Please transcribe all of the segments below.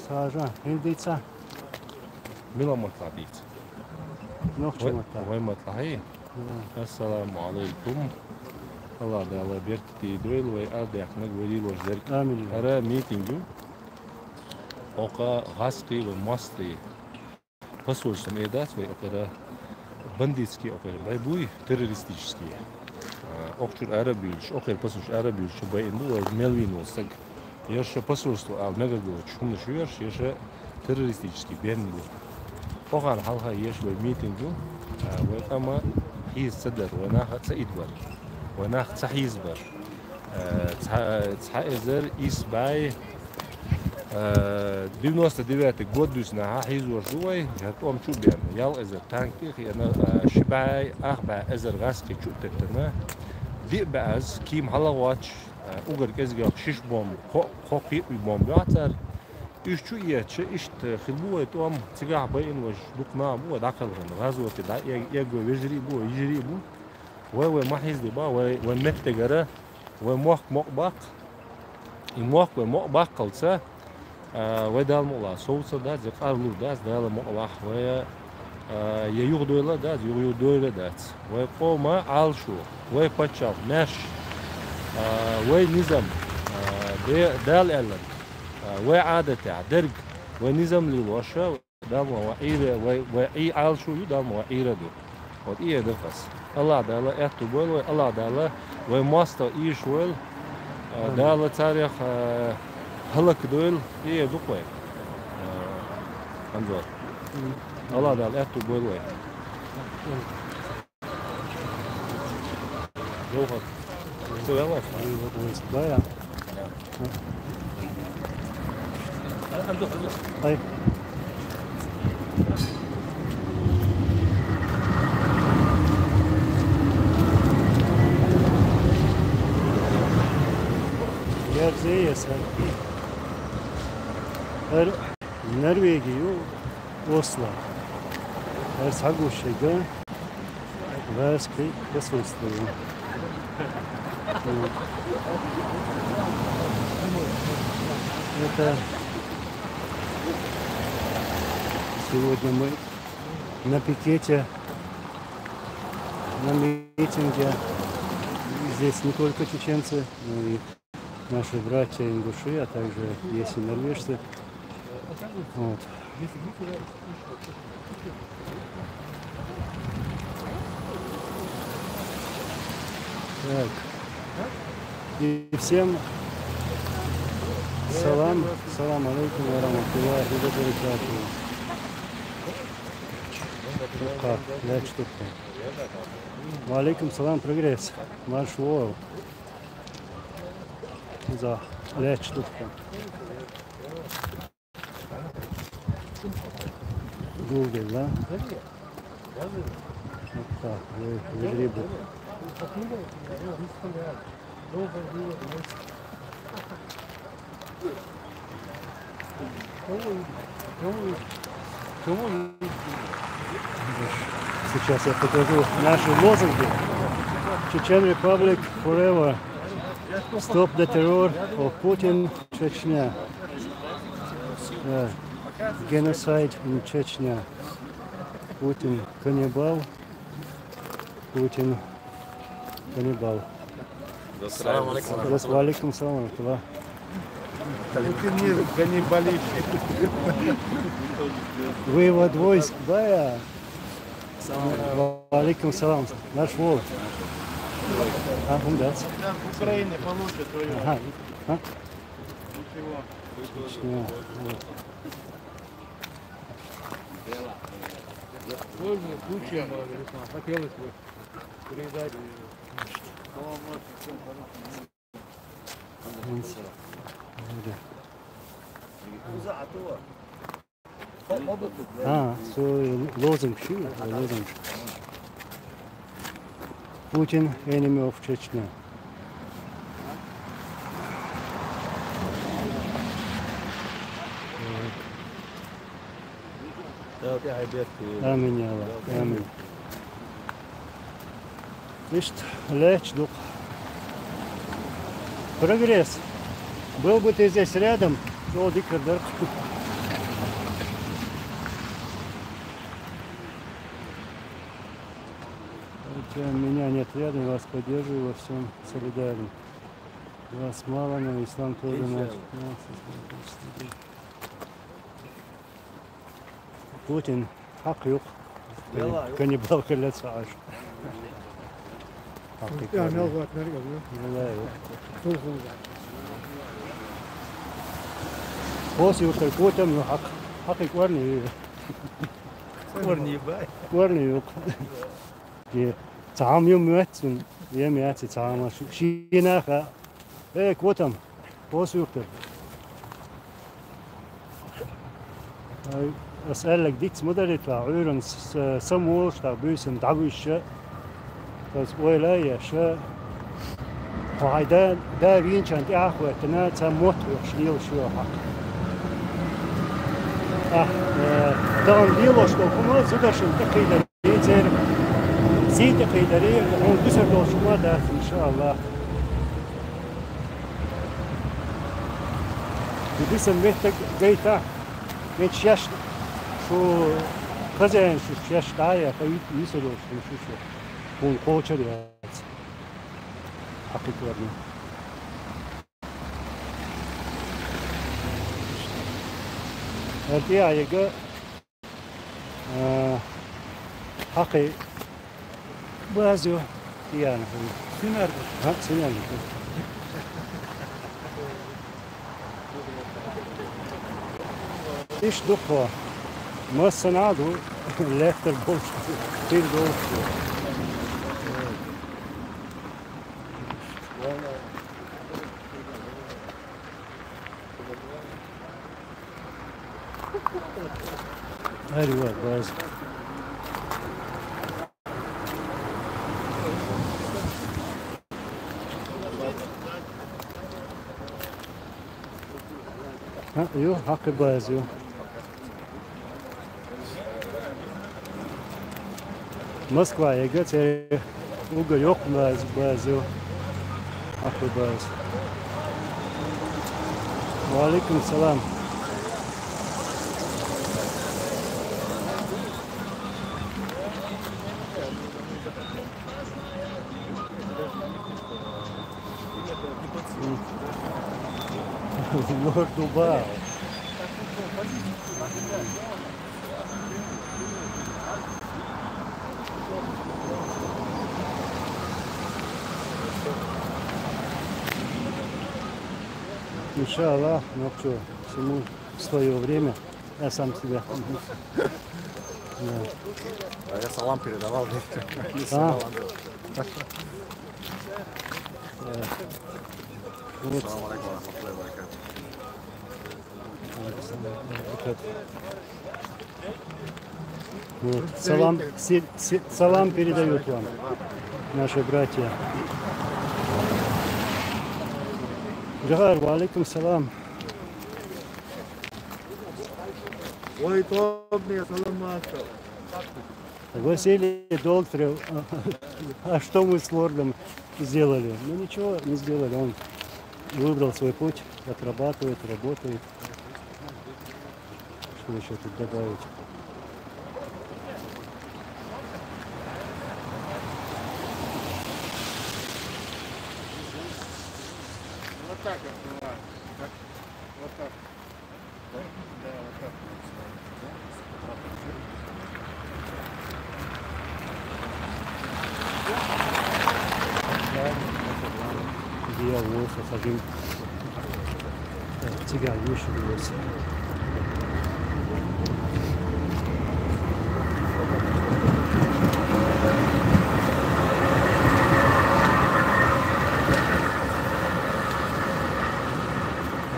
Sāžā, Hildīcā. Milam matlādīts. Nokču matā. Vai matlāhi? Assalamu alaikum. Allah dāla birti dvil vai ardiyaq nagwadilosh derk. Amin. Ara meetingu. Oqa ghaski ve masti. Посольством EDAS ve opera бандитские опера, байбуй террористические. Окчур арабилш, окер посольш арабилш, байнду мелвину саг. Яша посольство ал мегагович, хумна шуяш, яша террористический бенду. Оган халха яш бай митингу, вайкама хиз садар, ванах цаидбар, ванах цахизбар, цахизер исбай. 99 год дусна хизур жуй жатом чубен ял эзер танки яна шибай ахба эзер гаски чуттетна ди баз ким халавач угар кезгак шиш бом хопи бом ятар ишчу яче ишт хилбу том тига байн ваш дукна бу дакалган газоти да яго вежри бу йжри бу ва ма хизди ба ва меттегара ва мох бак и мох бак калса ويدال مقلا صوصة دا زي قارلو دا دال مقلا ويا ييوغ دويلا دا ييوغ دويلا دا ويقوما عالشو ويباتشاف ناش وينظام دال إعلان وعادة درج ونظام للوشة دال مواعير وعي عالشو يدال مواعير دو وإيه دفس الله دالا إحتو بول الله دالا وماستر إيش ويل دالا تاريخ هلك دويل إيه دقوي أنظر الله دال إحتو بولوي روحك سوي الله بايع طيب Yerzeyiz her Norvegiju Oslo her Saguşega Варский посольство. Это сегодня мы на пикете, на митинге. Здесь не только чеченцы, но и наши братья ингуши, а также есть и норвежцы. Вот. Так. И всем салам алейкум ва рахматуллахи ва баракатуху. Как? Да, что-то. Ва алейкум салам, прогресс. Марш вол. За лечь тут. Google, да? Вот так, вы грибы. Сейчас я покажу наши лозунги. Chechen Republic forever. Stop the terror of Putin, Chechnya. Genocide in Chechnya. Putin каннибал. Putin каннибал. Ассаламу алейкум. Алейкум салам. Putin не каннибалист. Вывод войск, да. Алейкум салам. Наш волк. Умдаться. Украина получит твою. Ага. Ничего. Сложно, куча, хотелось бы передать. Свой лозунг, лозунг. Putin, enemy of Chechnya. Аминь, Аллах, аминь. Ишт, лечь, дух. Прогресс. Был бы ты здесь рядом, то дикардар. Меня нет рядом, вас поддерживаю, во всем солидарен. Вас мало, но ислам тоже наш. Путин hak yok. Kanibal kılası aş. Yani avukatları geliyor. Vallahi yok. Sulhunlar. После вот такой там hak korni. Корни, бай. Korni yok. Ki tam yum müetsin. Yemiyatı tam şinaka. Kotam. После yok. أسألك ديك مدري تعيرن سموش تعبيسن تعبيش بس ولا يا شا وهيدا دا بين كانت أخوة تنا تموت وشليل شو حق دان ديلوش كوما زودشن تقيدر يتر زيد تقيدري on Düsseldorf ما ده إن شاء الله بديسن مهتك جيتا متشيش شو خزين شو شيش دايا فايت يسلو شو كون كوتشر يا حقيقة ورني هالتي عيقة حقي بازو يعني Синар. ها سنين ايش دقة ما السنادو ليفت البولش في البولش ايوه باز ها ايوه حق باز ايوه Москва, я говорю, уголек на базе, ахуй базе. Валикум салам. Лорд Дубау. Иншаллах, ну что, всему свое время. Я сам себя. Да. А я салам передавал. А? Вот. Салам алейкум, рахматуллахи ва баракатух. Вот. Салам передают вам, наши братья. Джахар, валикум салам. Ой, тобни, саламатка. Василий Долтрев, а что мы с лордом сделали? Ну ничего не сделали, он выбрал свой путь, отрабатывает, работает. Что еще тут добавить? Вот так открываю. Вот так. Да, вот так. Где я волосов один тягай, вышибился.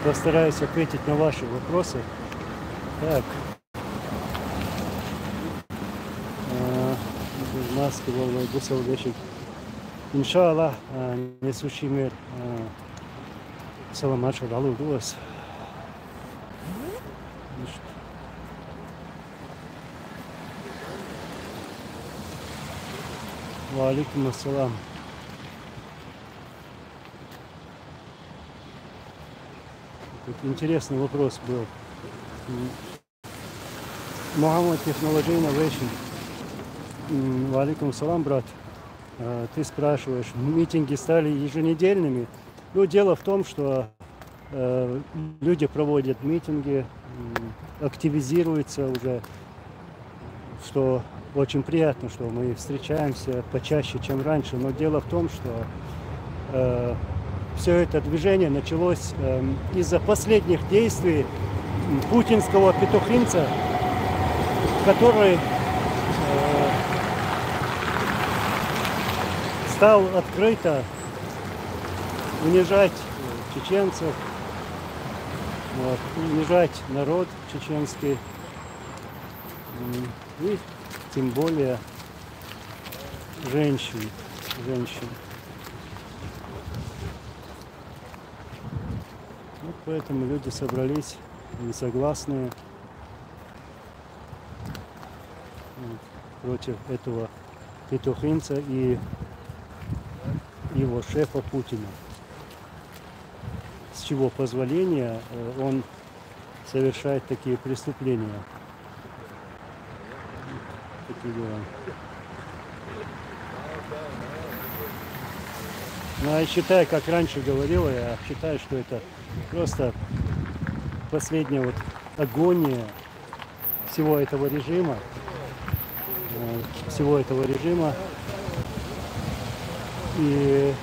Постараюсь ответить на ваши вопросы. Так. Маски, волны, гусел, вечер. Иншаллах, несущий мир. Салам алейкум, алло, голос. Ва алейкум ассалам. Тут интересный вопрос был. Muhammad Technology Innovation. Ва алейкум ассалам, брат. Ты спрашиваешь, митинги стали еженедельными. Ну, дело в том, что люди проводят митинги, активизируются уже, что очень приятно, что мы встречаемся почаще, чем раньше. Но дело в том, что все это движение началось из-за последних действий путинского петухинца, который стал открыто унижать чеченцев, вот, унижать народ чеченский, и тем более женщин. Вот поэтому люди собрались, несогласные, против этого петухинца и его шефа Путина. С чего позволения он совершает такие преступления. Такие дела. Ну, я считаю, как раньше говорил, я считаю, что это просто последняя вот агония всего этого режима. И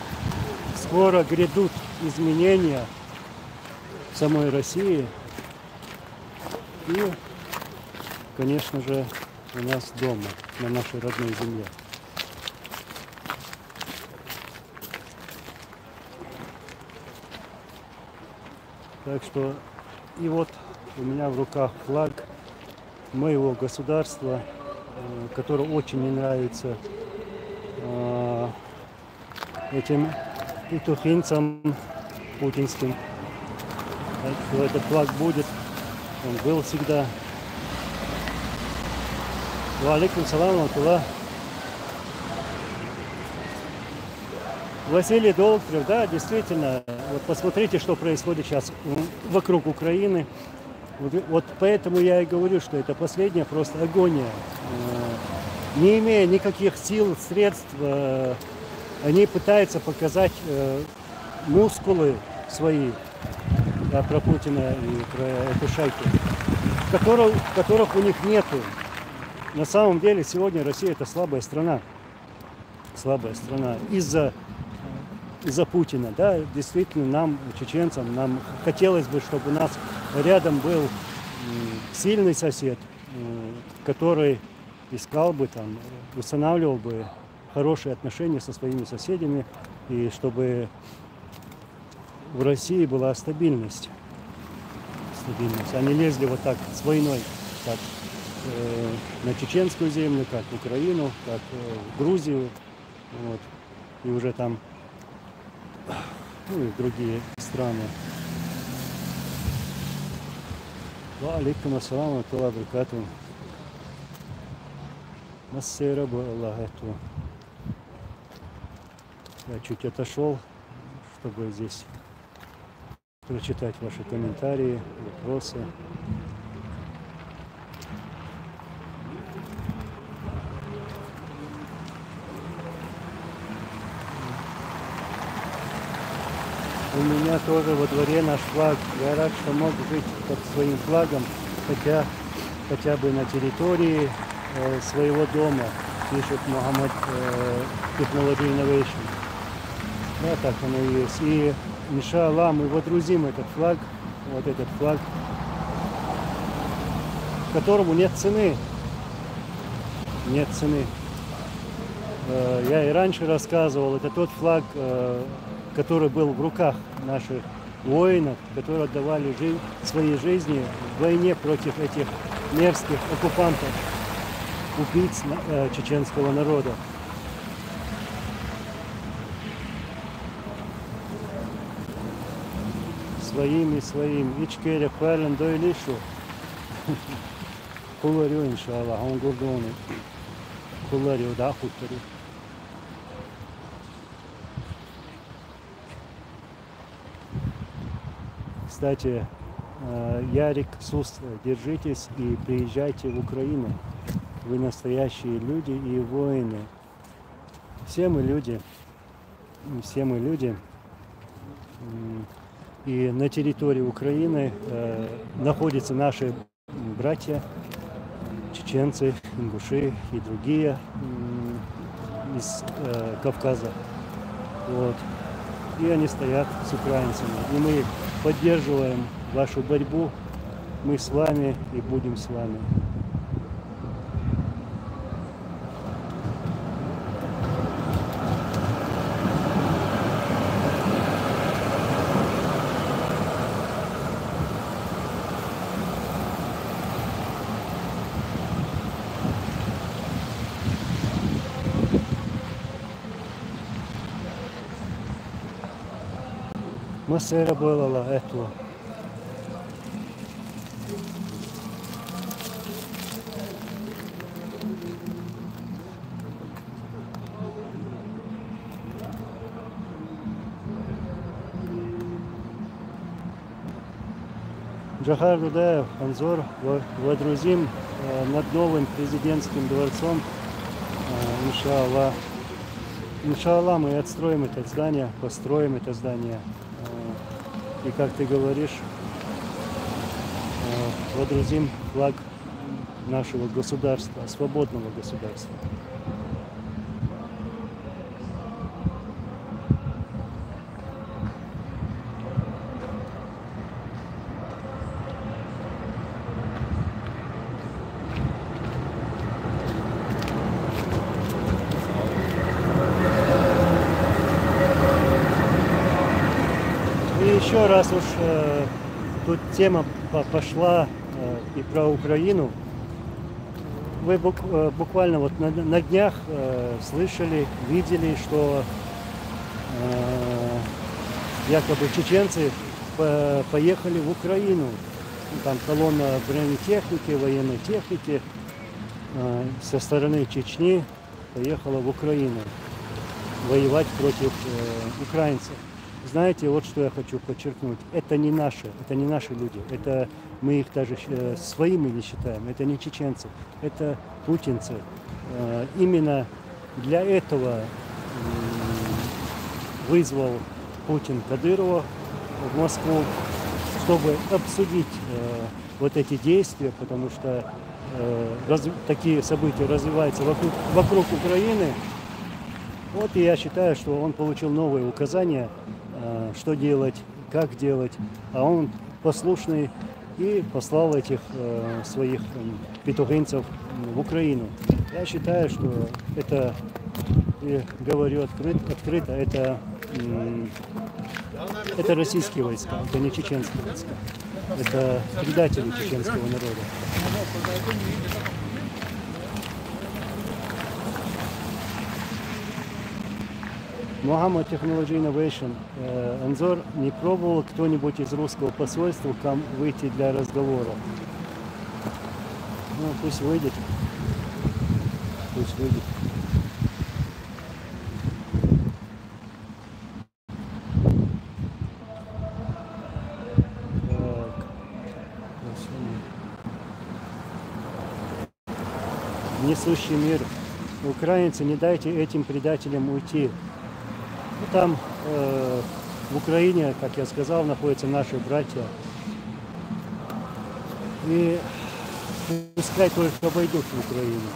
скоро грядут изменения в самой России и, конечно же, у нас дома, на нашей родной земле. Так что и вот у меня в руках флаг моего государства, который очень не нравится этим петухинцам путинским. Так что этот флаг будет, он был всегда. Ва алейкум салам ва. Василий Долгтрев, да, действительно, вот посмотрите, что происходит сейчас вокруг Украины. Вот поэтому я и говорю, что это последняя просто агония. Не имея никаких сил, средств, они пытаются показать мускулы свои, да, про Путина и про эту шайку, которых у них нету. На самом деле сегодня Россия это слабая страна. Слабая страна. Из-за Путина, да, действительно, нам, чеченцам, нам хотелось бы, чтобы у нас рядом был сильный сосед, который искал бы там, устанавливал бы хорошие отношения со своими соседями, и чтобы в России была стабильность. Они лезли вот так с войной, как на чеченскую землю, как в Украину, как в Грузию, вот, и уже там, ну и другие страны. Ва алейкум ассалам ва рахматуллахи ва баракатуху. Массера бы Аллаху. Я чуть отошел, чтобы здесь прочитать ваши комментарии, вопросы. У меня тоже во дворе наш флаг. Я рад, что мог жить под своим флагом, хотя бы на территории своего дома, пишет Мухаммад Technology Innovation. Да, так оно и есть. И, иншаллах, мы водрузим этот флаг, вот этот флаг, которому нет цены. Нет цены. Я и раньше рассказывал, это тот флаг, который был в руках наших воинов, которые отдавали свои жизни в войне против этих мерзких оккупантов, убийц чеченского народа. Своим. Ичкеля пален дойлишу. Куларю, иншаллах, он гордоны. Куларю, да, хуторю. Кстати, Ярик, Сус, держитесь и приезжайте в Украину. Вы настоящие люди и воины. Все мы люди. Все мы люди. И на территории Украины находятся наши братья, чеченцы, ингуши и другие из Кавказа. Вот. И они стоят с украинцами. И мы поддерживаем вашу борьбу. Мы с вами и будем с вами. Масера была этого. Джохар Дудаев, Анзор, водрузим над новым президентским дворцом. Иншаллах. Иншаллах, мы отстроим это здание, построим это здание. И как ты говоришь, водрузим флаг нашего государства, свободного государства. Еще раз уж тут тема пошла и про Украину. Вы буквально вот на днях слышали, видели, что якобы чеченцы поехали в Украину. Там колонна бронетехники, военной техники со стороны Чечни поехала в Украину воевать против украинцев. Знаете, вот что я хочу подчеркнуть. Это не наши люди. Это мы их даже своими не считаем. Это не чеченцы, это путинцы. Именно для этого вызвал Путин Кадырова в Москву, чтобы обсудить вот эти действия, потому что такие события развиваются вокруг Украины. Вот и я считаю, что он получил новые указания, что делать, как делать, а он послушный и послал этих своих петухинцев в Украину. Я считаю, что это, и говорю открыто, это российские войска, это не чеченские войска, это предатели чеченского народа. Muhammad Technology Innovation. Анзор, не пробовал кто-нибудь из русского посольства к вам выйти для разговора? Ну, пусть выйдет. Пусть выйдет. Несущий мир. Украинцы, не дайте этим предателям уйти. Ну, там в Украине, как я сказал, находятся наши братья. И пускай только войдут в Украину.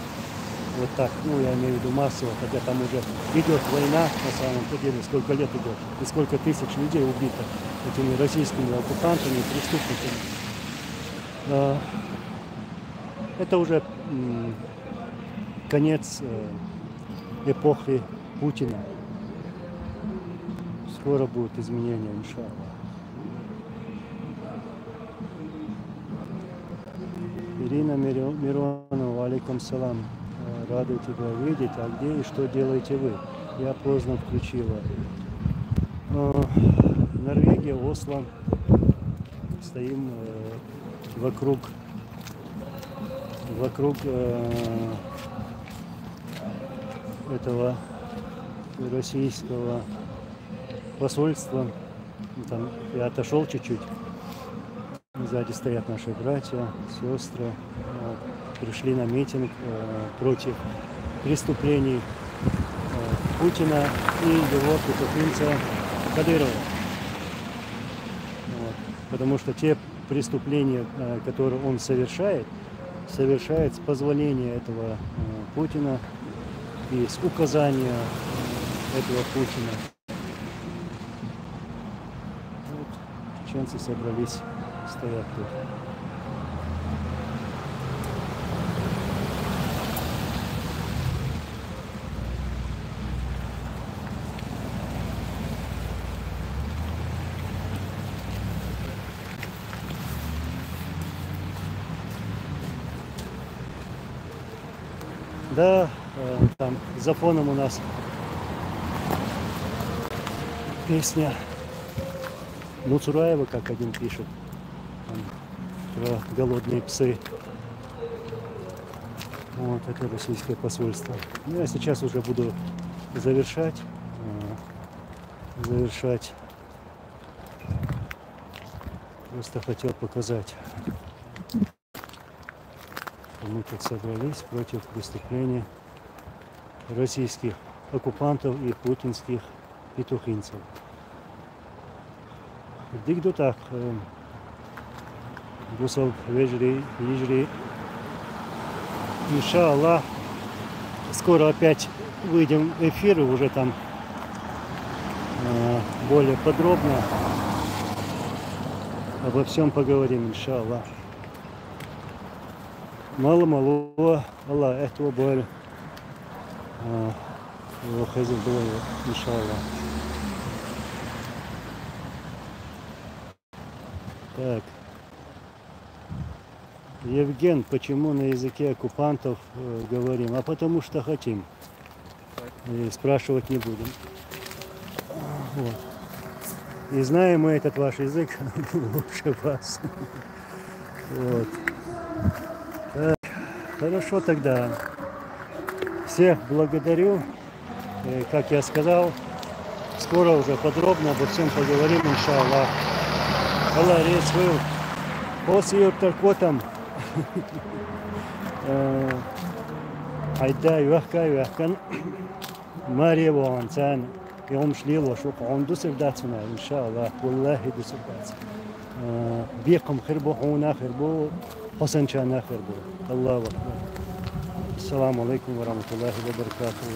Вот так, ну я имею в виду массово, хотя там уже идет война на самом деле, сколько лет идет, и сколько тысяч людей убито этими российскими оккупантами и преступниками. Это уже конец эпохи Путина. Скоро будут изменения, иншаллах. Ирина Миронова, алейкум салам. Рада тебя видеть. А где и что делаете вы? Я поздно включила. Норвегия, Осло. Стоим вокруг этого российского посольства. Там я отошел чуть-чуть. Сзади стоят наши братья, сестры. Пришли на митинг против преступлений Путина и его петухинца Кадырова. Вот. Потому что те преступления, которые он совершает с позволения этого Путина и с указания этого Путина. Вот, чеченцы собрались, стоят тут. Да, там за фоном у нас песня Муцураева, как один пишет, там, про голодные псы. Вот это российское посольство. Ну, я сейчас уже буду завершать. Просто хотел показать. Мы тут собрались против преступлений российских оккупантов и путинских петухинцев. Дигду так, Гусал Вежри, иншаллах, скоро опять выйдем в эфир, и уже там более подробно обо всем поговорим, иншаллах. Мало-мало, Аллах, этого боль. Хазин было, иншаллах. Так. Евген, почему на языке оккупантов говорим? А потому что хотим. И спрашивать не будем. Вот. И знаем мы этот ваш язык лучше вас. Вот. Так, хорошо тогда. Всех благодарю. И, как я сказал, скоро уже подробно обо всем поговорим, иншаллах. Аллах рейсвил. После таркотам. Айда юахкан. Мария Ванцан. يوم شليل وشوق عنده سرداتنا إن شاء الله والله دو سردات بيقم خربو حونا خربو حسن شانا خربو الله أكبر السلام عليكم ورحمة الله وبركاته